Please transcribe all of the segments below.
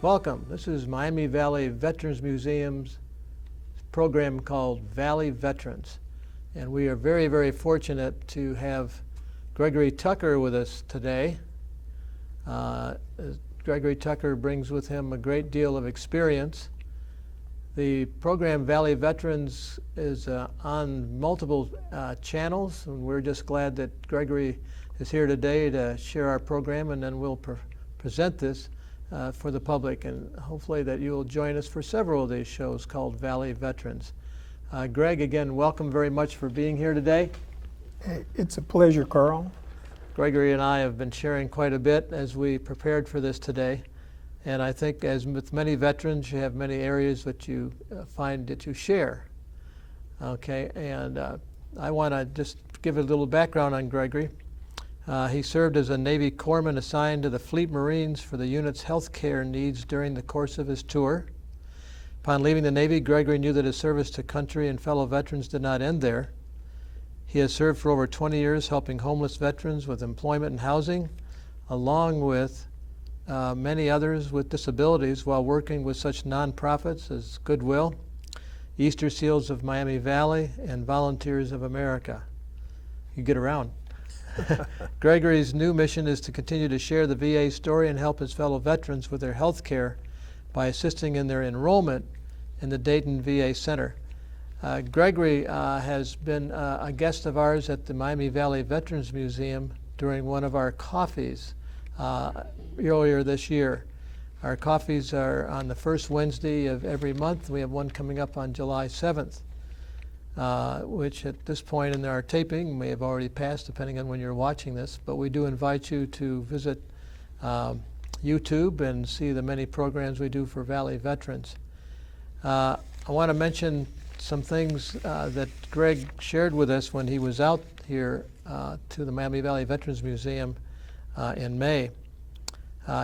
Welcome. This is Miami Valley Veterans Museum's program called Valley Veterans. And we are very, very fortunate to have Gregory Tucker with us today. Gregory Tucker brings with him a great deal of experience. The program Valley Veterans is on multiple channels, and we're just glad that Gregory is here today to share our program, and then we'll present this for the public, and hopefully that you will join us for several of these shows called Valley Veterans. Greg, again, welcome very much for being here today. It's a pleasure, Carl. Gregory and I have been sharing quite a bit as we prepared for this today, and I think as with many veterans, you have many areas that you find that you share. Okay, and I want to just give a little background on Gregory. He served as a Navy corpsman assigned to the Fleet Marines for the unit's health care needs during the course of his tour. Upon leaving the Navy, Gregory knew that his service to country and fellow veterans did not end there. He has served for over 20 years helping homeless veterans with employment and housing, along with many others with disabilities while working with such nonprofits as Goodwill, Easter Seals of Miami Valley, and Volunteers of America. You get around. Gregory's new mission is to continue to share the VA story and help his fellow veterans with their health care by assisting in their enrollment in the Dayton VA Center. Gregory has been a guest of ours at the Miami Valley Veterans Museum during one of our coffees earlier this year. Our coffees are on the first Wednesday of every month. We have one coming up on July 7th. Which at this point in our taping may have already passed depending on when you're watching this, but we do invite you to visit YouTube and see the many programs we do for Valley Veterans. I want to mention some things that Greg shared with us when he was out here to the Miami Valley Veterans Museum in May.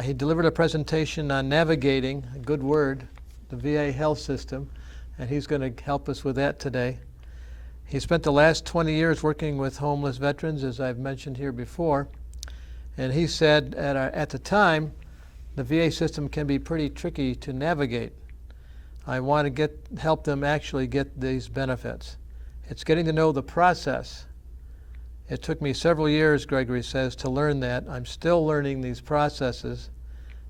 He delivered a presentation on navigating, a good word, the VA health system, and he's going to help us with that today. He spent the last 20 years working with homeless veterans, as I've mentioned here before, and he said at the time, the VA system can be pretty tricky to navigate. I want to help them actually get these benefits. It's getting to know the process. It took me several years, Gregory says, to learn that. I'm still learning these processes.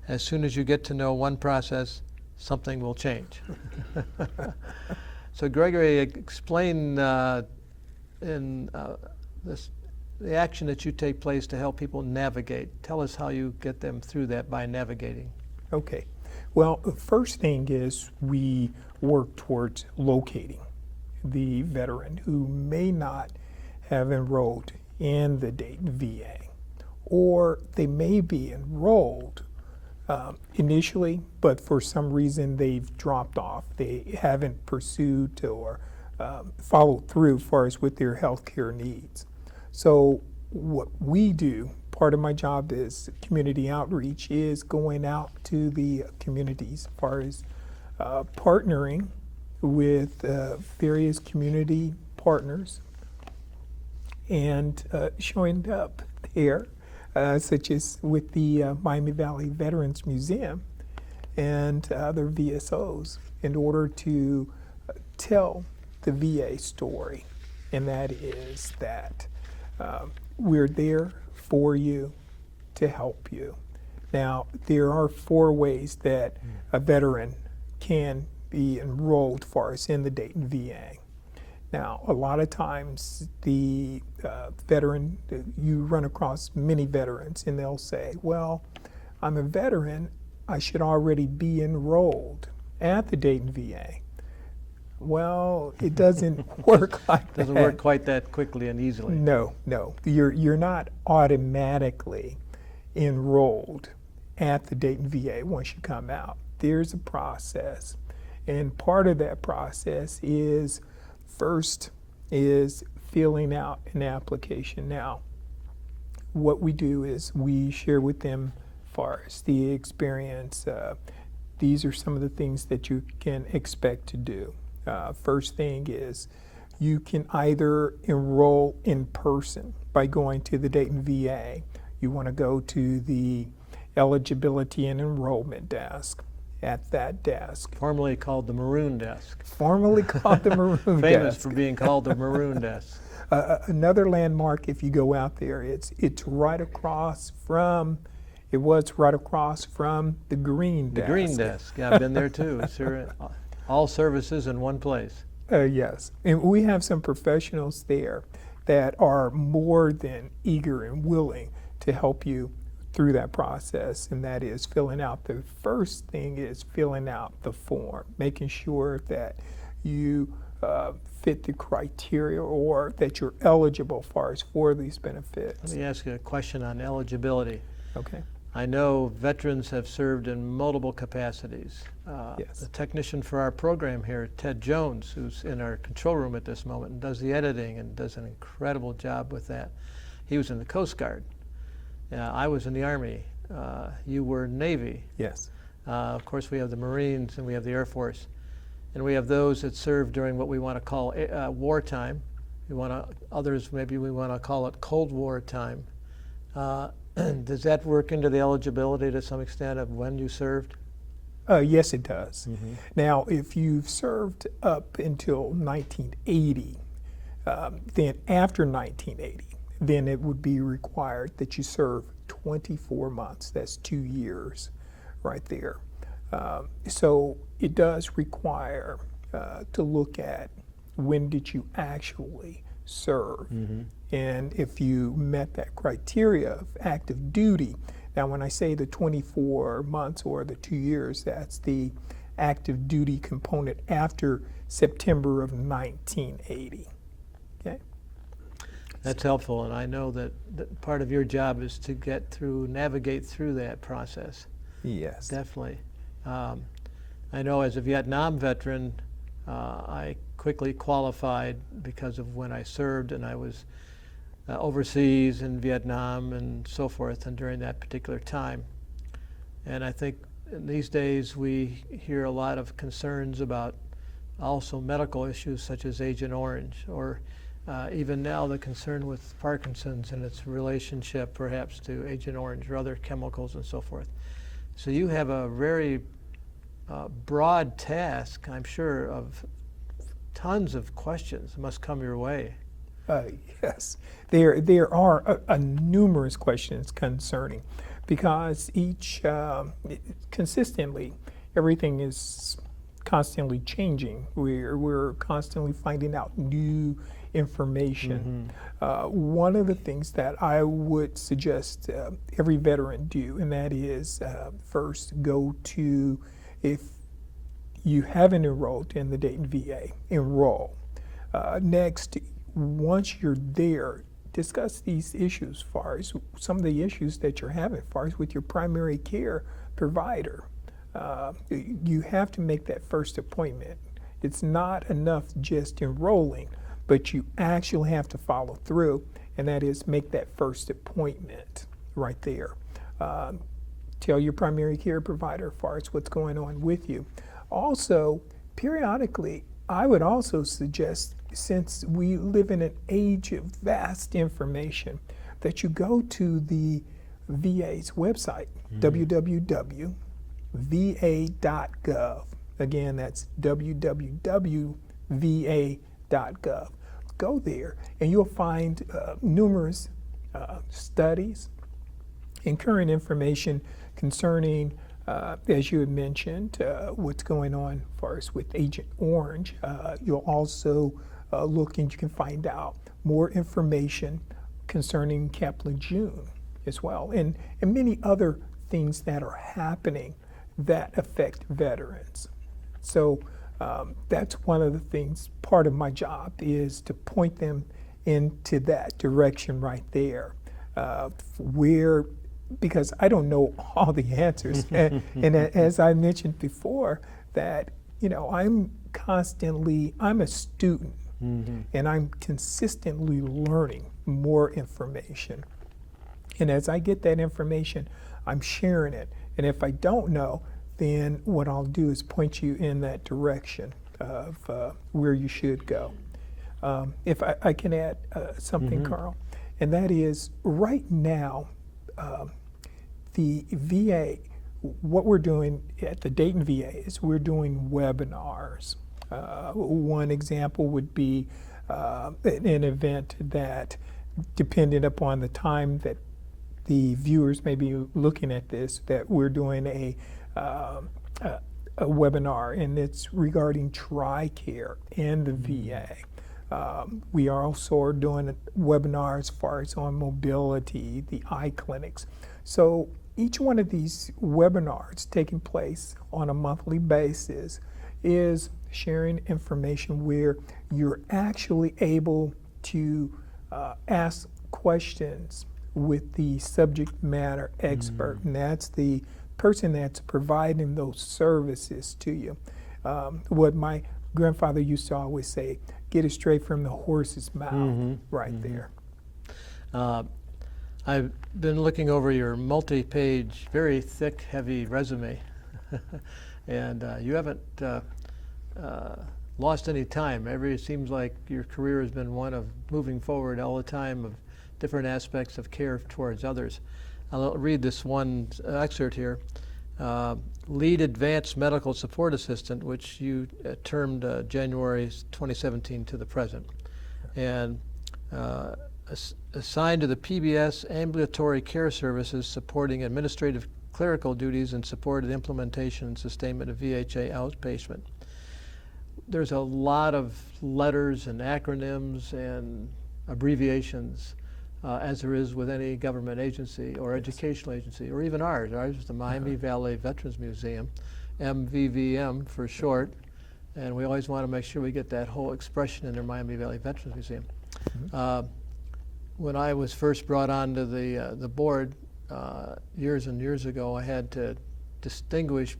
As soon as you get to know one process, something will change. So Gregory, explain the action that you take place to help people navigate. Tell us how you get them through that by navigating. Okay. Well, the first thing is we work towards locating the veteran who may not have enrolled in the Dayton VA, or they may be enrolled initially, but for some reason they've dropped off. They haven't pursued or followed through as far as with their health care needs. So what we do, part of my job is community outreach, is going out to the communities as far as partnering with various community partners and showing up there. Such as with the Miami Valley Veterans Museum and other VSOs, in order to tell the VA story. And that is that we're there for you to help you. Now, there are 4 ways that a veteran can be enrolled for us in the Dayton VA. Now, a lot of times the veteran, you run across many veterans and they'll say, well, I'm a veteran, I should already be enrolled at the Dayton VA. Well, it doesn't work like that. Doesn't work quite that quickly and easily. No. You're not automatically enrolled at the Dayton VA once you come out. There's a process. And part of that process is first is filling out an application. Now, what we do is we share with them as far as the experience. These are some of the things that you can expect to do. First thing is you can either enroll in person by going to the Dayton VA. You want to go to the Eligibility and Enrollment Desk, at that desk. Formerly called the Maroon Desk. Formerly called the Maroon Famous Desk. for being called the Maroon Desk. Another landmark, if you go out there, it's right across from. It was right across from the Green Desk. The Green Desk. Yeah, I've been there too. Sir, all services in one place. Yes, and we have some professionals there that are more than eager and willing to help you through that process, and that is filling out. The first thing is filling out the form, making sure that you fit the criteria or that you're eligible for these benefits. Let me ask you a question on eligibility. Okay. I know veterans have served in multiple capacities. Yes. The technician for our program here, Ted Jones, who's in our control room at this moment and does the editing and does an incredible job with that. He was in the Coast Guard. I was in the Army. You were Navy. Yes. Of course, we have the Marines and we have the Air Force. And we have those that serve during what we want to call wartime. Others, maybe we want to call it Cold War time. Does that work into the eligibility to some extent of when you served? Yes, it does. Mm-hmm. Now, if you've served up until 1980, then after 1980, then it would be required that you serve 24 months. That's 2 years right there. So it does require to look at when did you actually serve. Mm-hmm. And if you met that criteria of active duty, now when I say the 24 months or the 2 years, that's the active duty component after September of 1980. Okay? That's helpful, and I know that part of your job is to navigate through that process. Yes. Definitely. I know as a Vietnam veteran, I quickly qualified because of when I served, and I was overseas in Vietnam and so forth, and during that particular time. And I think these days we hear a lot of concerns about also medical issues such as Agent Orange, or even now the concern with Parkinson's and its relationship perhaps to Agent Orange or other chemicals and so forth. So you have a very broad task, I'm sure, of tons of questions must come your way. Yes, there are numerous questions concerning, because each consistently everything is constantly changing. We're constantly finding out new information. Mm-hmm. One of the things that I would suggest every veteran do, and that is first go to, if you haven't enrolled in the Dayton VA, enroll. Next, once you're there, discuss these issues, as far as some of the issues that you're having, as far as with your primary care provider. You have to make that first appointment. It's not enough just enrolling, but you actually have to follow through, and that is make that first appointment right there. Tell your primary care provider as far as what's going on with you. Also, periodically, I would also suggest, since we live in an age of vast information, that you go to the VA's website, www.va.gov. Again, that's www.va.gov. Go there and you'll find numerous studies and current information concerning, as you had mentioned, what's going on as far as with Agent Orange. You'll also look and you can find out more information concerning Cap Lejeune as well, and many other things that are happening that affect veterans. So that's one of the things, part of my job is to point them into that direction right there, because I don't know all the answers. and as I mentioned before, that, I'm a student. Mm-hmm. And I'm consistently learning more information. And as I get that information, I'm sharing it. And if I don't know, then what I'll do is point you in that direction of where you should go. If I can add something, mm-hmm. Carl, and that is right now, the VA, what we're doing at the Dayton VA is we're doing webinars. One example would be an event that, depending upon the time that the viewers may be looking at this, that we're doing a webinar, and it's regarding TRICARE and the VA. We are also doing webinars as far as on mobility, the eye clinics. So each one of these webinars taking place on a monthly basis is sharing information where you're actually able to ask questions with the subject matter expert, and that's the person that's providing those services to you. What my grandfather used to always say, get it straight from the horse's mouth, there. I've been looking over your multi-page, very thick, heavy resume, and you haven't lost any time. It seems like your career has been one of moving forward all the time, of different aspects of care towards others. I'll read this one excerpt here. Lead Advanced Medical Support Assistant, which you termed January 2017 to the present, and assigned to the PBS Ambulatory Care Services, supporting administrative clerical duties and supported implementation and sustainment of VHA outpatient. There's a lot of letters and acronyms and abbreviations, as there is with any government agency or educational agency, or even ours. Ours is the Miami Valley Veterans Museum, MVVM for short, and we always want to make sure we get that whole expression in the Miami Valley Veterans Museum. When I was first brought onto the board years and years ago, I had to distinguish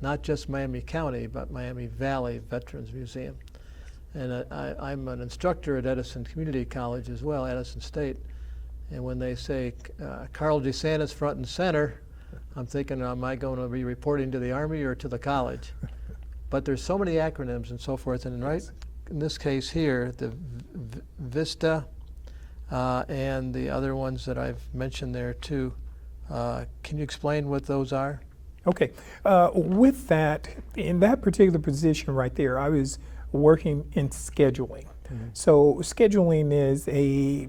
not just Miami County, but Miami Valley Veterans Museum. And I'm an instructor at Edison Community College as well, Edison State. And when they say Carl DeSantis front and center, I'm thinking, am I going to be reporting to the Army or to the college? But there's so many acronyms and so forth, and right in this case here, the VISTA and the other ones that I've mentioned there too. Can you explain what those are? Okay. With that, in that particular position right there, I was working in scheduling. So scheduling is a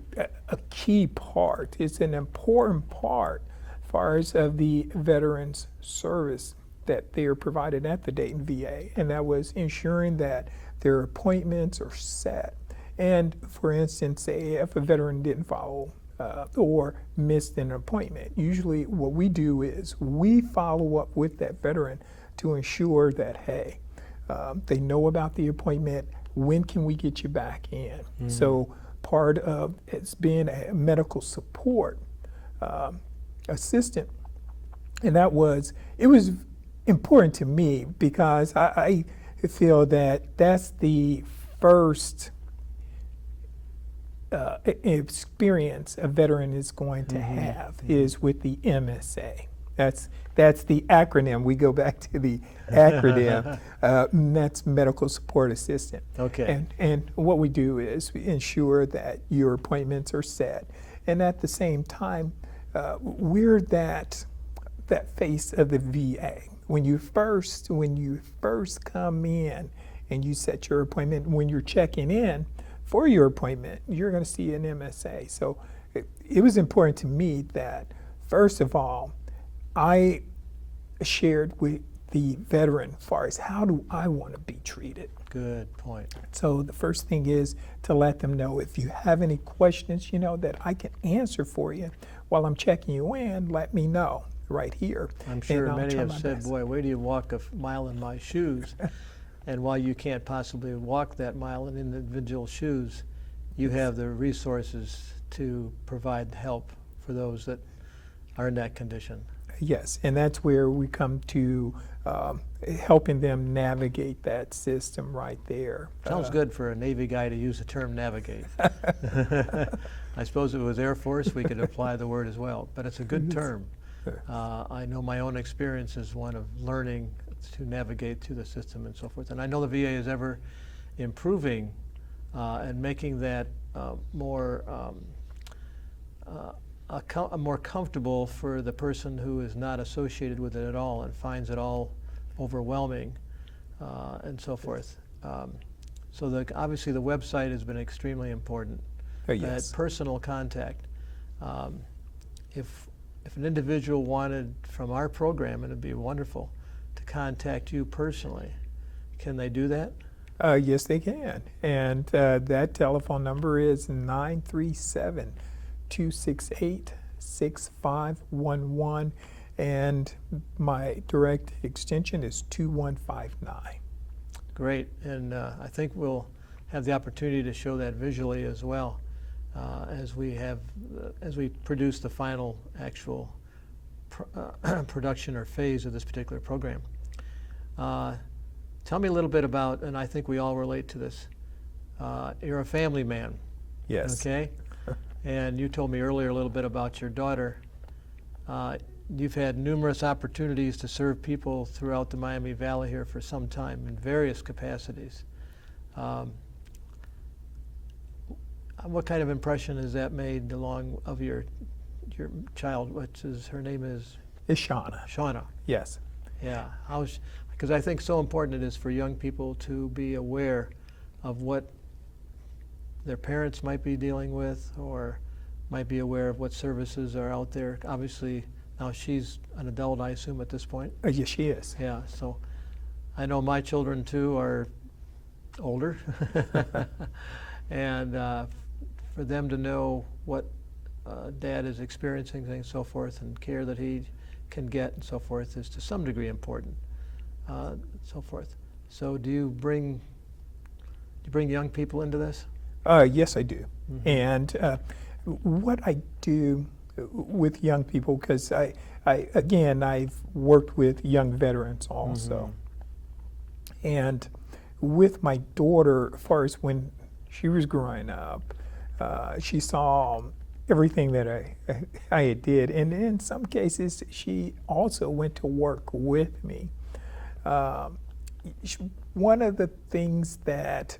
key part. It's an important part as far as of the veterans service that they are provided at the Dayton VA, and that was ensuring that their appointments are set. And for instance, say if a veteran didn't follow or missed an appointment, usually what we do is we follow up with that veteran to ensure that, hey, they know about the appointment. When can we get you back in? So part of it's being a medical support assistant, and it was important to me because I feel that that's the first experience a veteran is going to have is with the MSA. That's the acronym. We go back to the acronym. That's Medical Support Assistant. Okay. And what we do is we ensure that your appointments are set, and at the same time, we're that face of the VA. When you first come in and you set your appointment, when you're checking in for your appointment, you're going to see an MSA. So it was important to me that, first of all, I shared with the veteran as far as how do I want to be treated. Good point. So the first thing is to let them know if you have any questions, that I can answer for you while I'm checking you in, let me know right here. I'm sure many have said, boy, where do you walk a mile in my shoes? And while you can't possibly walk that mile in individual shoes, you have the resources to provide help for those that are in that condition. Yes, and that's where we come to helping them navigate that system right there. Sounds good for a Navy guy to use the term navigate. I suppose if it was Air Force, we could apply the word as well, but it's a good term. I know my own experience is one of learning to navigate through the system and so forth. And I know the VA is ever improving and making that more more comfortable for the person who is not associated with it at all and finds it all overwhelming and so forth. So obviously the website has been extremely important. Yes. That personal contact. If an individual wanted from our program, and it'd be wonderful to contact you personally, can they do that? Yes, they can. And that telephone number is 937-268-6511. And my direct extension is 2159. Great. And I think we'll have the opportunity to show that visually as well as we produce the final actual production or phase of this particular program. Tell me a little bit about, and I think we all relate to this, you're a family man. Yes. Okay? And you told me earlier a little bit about your daughter. You've had numerous opportunities to serve people throughout the Miami Valley here for some time in various capacities. What kind of impression has that made along of your child, her name is? It's Shauna. Shauna. Yes. Yeah. Because I think so important it is for young people to be aware of what their parents might be dealing with, or might be aware of what services are out there. Obviously, now she's an adult, I assume, at this point. Yes, she is. Yeah, so I know my children, too, are older. And for them to know what Dad is experiencing and so forth, and care that he can get and so forth, is to some degree important. So forth. So do you bring young people into this? Yes, I do. Mm-hmm. And what I do with young people, because I've worked with young veterans also. Mm-hmm. And with my daughter, as far as when she was growing up, she saw everything that I did. And in some cases, she also went to work with me. One of the things that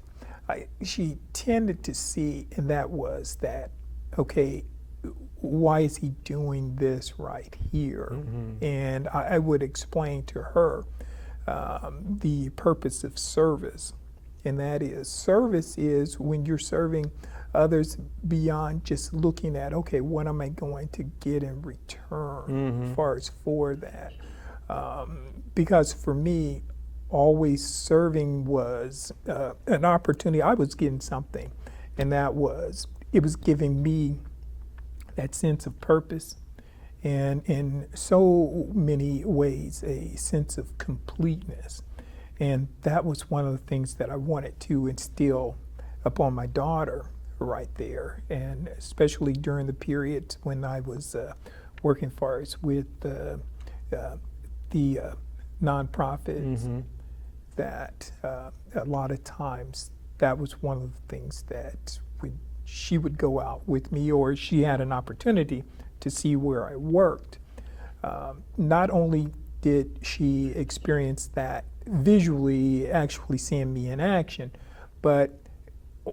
she tended to see, and that was that, okay, why is he doing this right here? Mm-hmm. And I would explain to her the purpose of service. And that is, service is when you're serving others beyond just looking at, okay, what am I going to get in return, mm-hmm. as far as for that. Because for me, always serving was an opportunity. I was getting something, and it was giving me that sense of purpose, and in so many ways, a sense of completeness. And that was one of the things that I wanted to instill upon my daughter right there, and especially during the periods when I was working far as with the nonprofits, mm-hmm. that a lot of times that was one of the things that she would go out with me, or she had an opportunity to see where I worked. Not only did she experience that visually, actually seeing me in action, but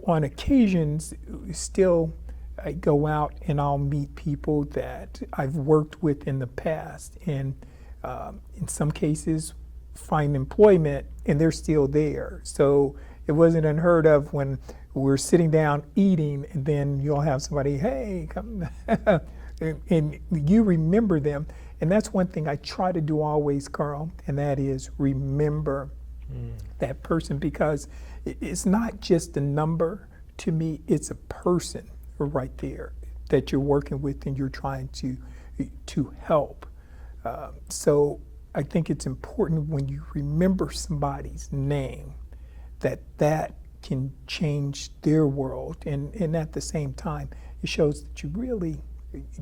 on occasions still I go out and I'll meet people that I've worked with in the past, and in some cases find employment and they're still there. So it wasn't unheard of when we're sitting down eating and then you'll have somebody, hey, come, and you remember them. And that's one thing I try to do always, Carl, and that is remember that person, because it's not just a number to me, it's a person right there that you're working with and you're trying to help. So I think it's important when you remember somebody's name that can change their world, and at the same time it shows that you really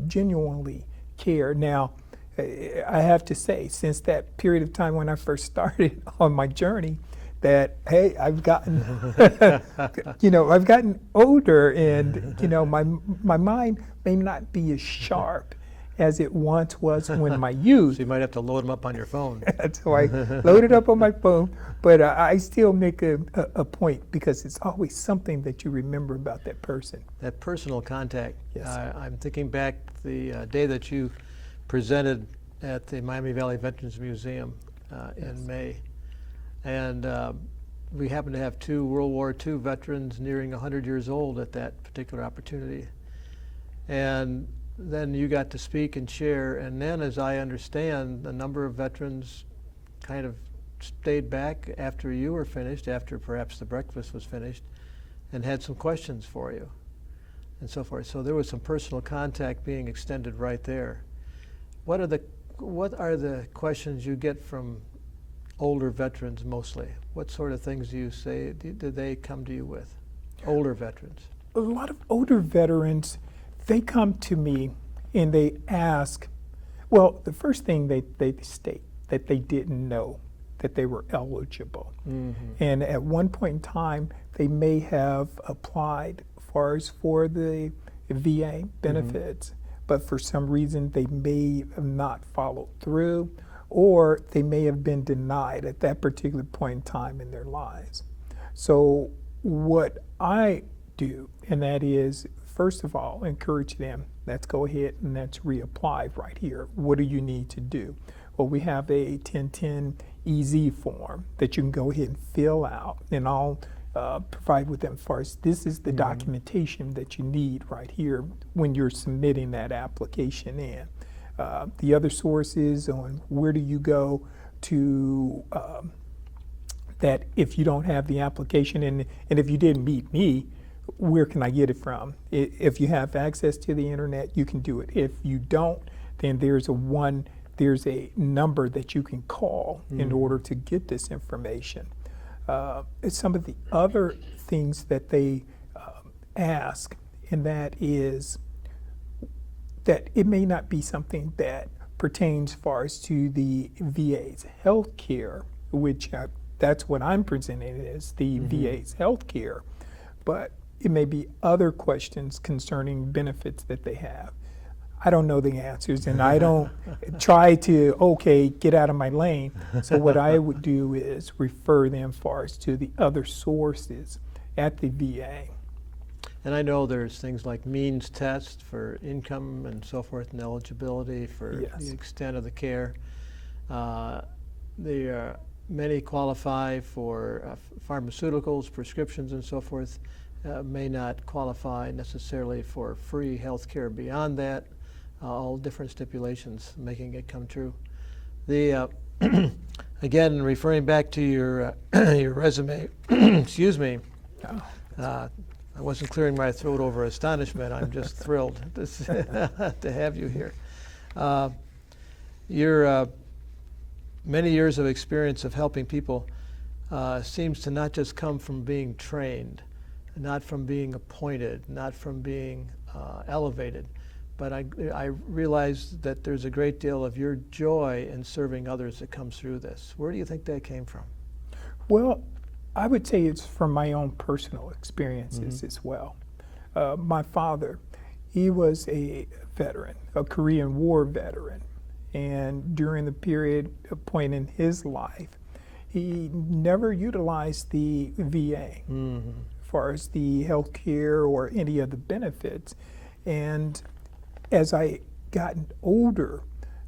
genuinely care. Now I have to say, since that period of time when I first started on my journey, that hey, I've gotten I've gotten older, and my mind may not be as sharp as it once was when my So youth. you might have to load them up on your phone. So I load it up on my phone, but I still make a point because it's always something that you remember about that person. That personal contact. Yes. I'm thinking back the day that you presented at the Miami Valley Veterans Museum in May. And we happened to have two World War II veterans nearing 100 years old at that particular opportunity. And then you got to speak and share. And then, as I understand, a number of veterans kind of stayed back after you were finished, after perhaps the breakfast was finished, and had some questions for you and so forth. So there was some personal contact being extended right there. What are the questions you get from older veterans mostly? What sort of things do you say, do they come to you with? Older veterans. A lot of older veterans, they come to me and they ask, well, the first thing they state that they didn't know that they were eligible. Mm-hmm. And at one point in time, they may have applied for the VA benefits, but for some reason they may have not followed through, or they may have been denied at that particular point in time in their lives. So what I do, and that is, first of all, encourage them, let's go ahead and let's reapply right here. What do you need to do? Well, we have a 1010 EZ form that you can go ahead and fill out, and I'll provide with them first. This is the documentation that you need right here when you're submitting that application in. The other sources on where do you go to that if you don't have the application, and if you didn't meet me, where can I get it from? If you have access to the internet, you can do it. If you don't, then there's a number that you can call in order to get this information. Some of the other things that they ask, and that is that it may not be something that pertains far as to the VA's health care, which that's what I'm presenting as the VA's health care, but it may be other questions concerning benefits that they have. I don't know the answers, and I don't try to, get out of my lane. So what I would do is refer them far as to the other sources at the VA. And I know there's things like means tests for income and so forth, and eligibility for the extent of the care. Many qualify for pharmaceuticals, prescriptions, and so forth. May not qualify necessarily for free health care beyond that. All different stipulations making it come true. The again, referring back to your your resume, excuse me. I wasn't clearing my throat over astonishment. I'm just thrilled to have you here. Your many years of experience of helping people seems to not just come from being trained, not from being appointed, not from being elevated, but I realize that there's a great deal of your joy in serving others that comes through this. Where do you think that came from? Well, I would say it's from my own personal experiences as well. My father, he was a veteran, a Korean War veteran, and during the point in his life, he never utilized the VA as far as the health care or any of the benefits. And as I gotten older,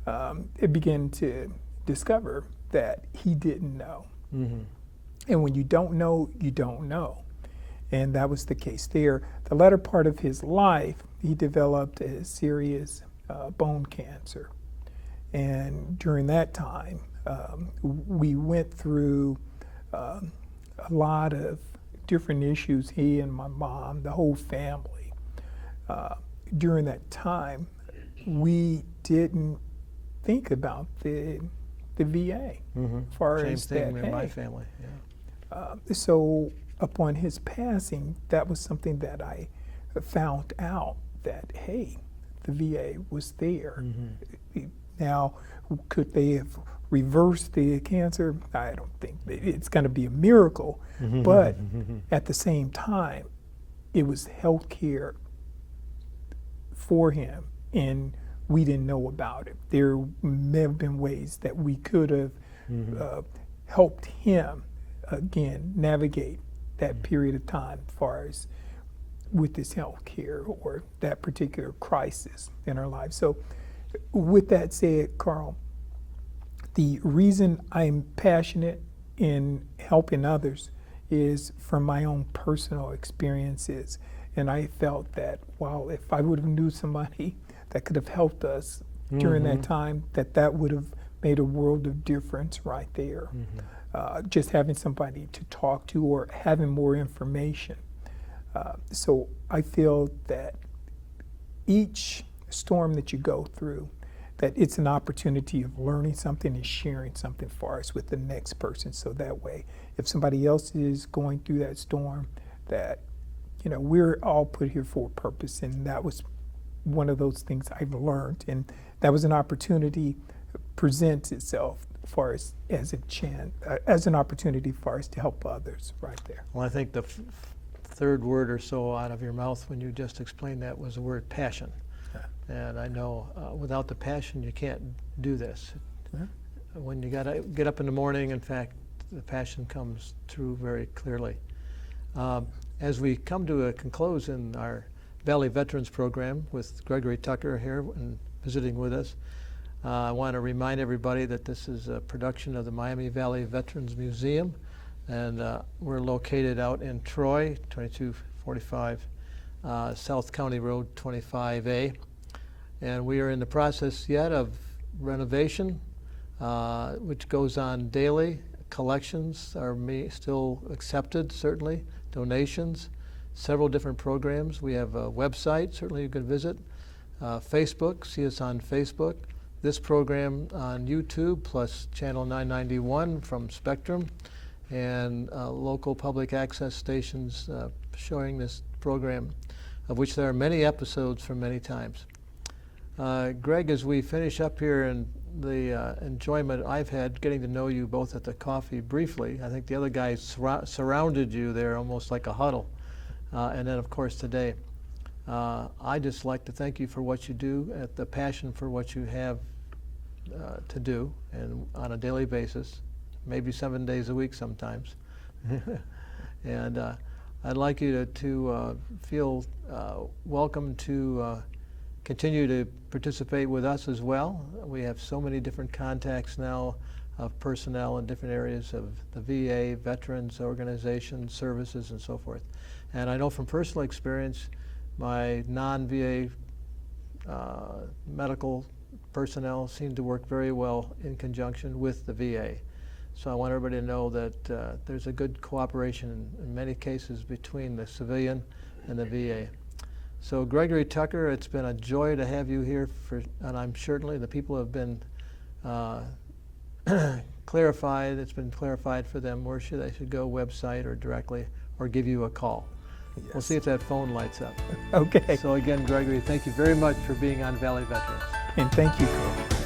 I began to discover that he didn't know. And when you don't know, you don't know. And that was the case there. The latter part of his life, he developed a serious bone cancer. And during that time, we went through a lot of different issues, he and my mom, the whole family. During that time, we didn't think about the VA. As far Same as thing that, in my family. so upon his passing, that was something that I found out that, hey, the VA was there. Now, could they have reversed the cancer? I don't think it's going to be a miracle, but at the same time, it was health care for him, and we didn't know about it. There may have been ways that we could have helped him, again, navigate that period of time as far as with his health care or that particular crisis in our lives. So with that said, Carl, the reason I'm passionate in helping others is from my own personal experiences. And I felt that, well, if I would have knew somebody that could have helped us during that time, that would have made a world of difference right there. Just having somebody to talk to or having more information. So I feel that each storm that you go through, that it's an opportunity of learning something and sharing something for us with the next person. So that way, if somebody else is going through that storm, that, you know, we're all put here for a purpose. And that was one of those things I've learned. And that was an opportunity presents itself for us as as an opportunity for us to help others right there. Well, I think the third word or so out of your mouth when you just explained that was the word passion. And I know without the passion, you can't do this. When you got to get up in the morning, in fact, the passion comes through very clearly. As we come to a conclusion in our Valley Veterans Program with Gregory Tucker here and visiting with us, I want to remind everybody that this is a production of the Miami Valley Veterans Museum, and we're located out in Troy, 2245 South County Road 25A. And we are in the process yet of renovation, which goes on daily. Collections are still accepted, certainly. Donations, several different programs. We have a website, certainly you can visit. Facebook, see us on Facebook. This program on YouTube, plus Channel 991 from Spectrum, and local public access stations showing this program, of which there are many episodes from many times. Greg, as we finish up here and the enjoyment I've had getting to know you both at the coffee briefly, I think the other guys surrounded you there almost like a huddle, and then of course today. I just like to thank you for what you do, the passion for what you have to do, and on a daily basis, maybe 7 days a week sometimes. And I'd like you to feel welcome to continue to participate with us as well. We have so many different contacts now of personnel in different areas of the VA, veterans organizations, services, and so forth. And I know from personal experience, my non-VA medical personnel seem to work very well in conjunction with the VA. So I want everybody to know that there's a good cooperation in many cases between the civilian and the VA. So Gregory Tucker, it's been a joy to have you here, and I'm certainly the people have been clarified. It's been clarified for them where they should go, website or directly, or give you a call. Yes. We'll see if that phone lights up. Okay. So again, Gregory, thank you very much for being on Valley Veterans. And thank you, Carl.